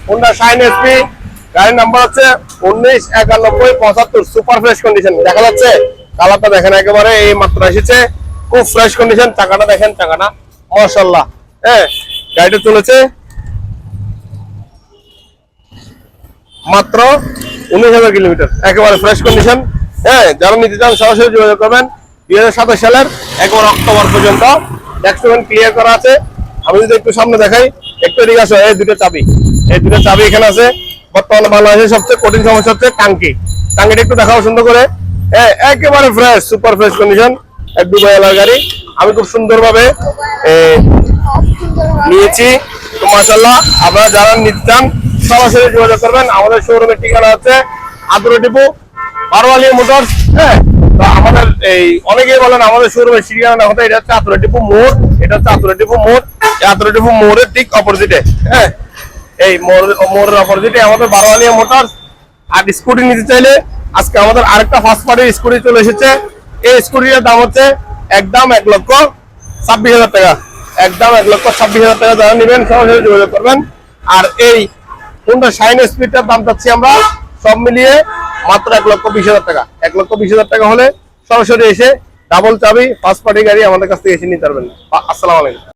Honda shine SP, গাড়ির number হচ্ছে 199175 super fresh condition. দেখা যাচ্ছে কালারটা দেখেন, একেবারে এই মাত্র এসেছে, খুব ফ্রেশ কন্ডিশন। চাকাটা দেখেন, চাকাটা মাশাআল্লাহ। হ্যাঁ, গাড়িটা চলেছে মাত্র 19,000 কিলোমিটার, একেবারে ফ্রেশ কন্ডিশন। হ্যাঁ, যারা নিতে চান সরাসরি যোগাযোগ করবেন। 2027 সালের 1 অক্টোবর পর্যন্ত ডকুমেন্ট ক্লিয়ার করা আছে। আমি যদি একটু সামনে দেখাই, একটু এদিকে আসো। এই দুটো চাবি এখানে আছে। বর্তমানে বাংলাদেশের সবচেয়ে কঠিন সমস্যা হচ্ছে টাঙ্কি। টাঙ্কিটা একটু দেখাও সুন্দর করে। হ্যাঁ, একেবারে ফ্রেশ, সুপার ফ্রেশ কন্ডিশন, এক দুবাই এলাকার গাড়ি। আমি খুব সুন্দরভাবে নিয়েছি। তো মাশাআল্লাহ, আপনারা যারা নিতে চান সরাসরি যোগাযোগ করবেন। আমাদের শোরুমের ঠিকানা হচ্ছে আদুরা ডিপো, বারোয়ালিয়া মোটরস। হ্যাঁ, তো আমাদের এই অনেকেই বলেন আমাদের শোরুমের ঠিকানা না হতে, এটা হচ্ছে আদুরা ডিপো মোড়। এটা হচ্ছে আদুরা ডিপো মোড়। আদুরা ডিপো মোড়ের ঠিক অপোজিটে। হ্যাঁ, এই মোড়ের অপোজিটে আমাদের বারোয়ালিয়া মোটরস। আর স্কুটি নিতে চাইলে আজকে আমাদের আরেকটা ফার্স্ট পার্টির স্কুটি চলে এসেছে। এই স্কুটির দাম হচ্ছে একদম 1,26,000 টাকা। একদম 1,26,000 টাকা। যারা নেবেন সরাসরি যোগাযোগ করবেন। আর এই হোন্ডা শাইন এসপিটার দাম চাচ্ছি আমরা সব মিলিয়ে মাত্র 1,20,000 টাকা। 1,20,000 টাকা হলে সরাসরি এসে ডাবল চাবি ফার্স্ট পার্টি গাড়ি আমাদের কাছ থেকে এসে নিতে পারবেন। আসসালামু আলাইকুম।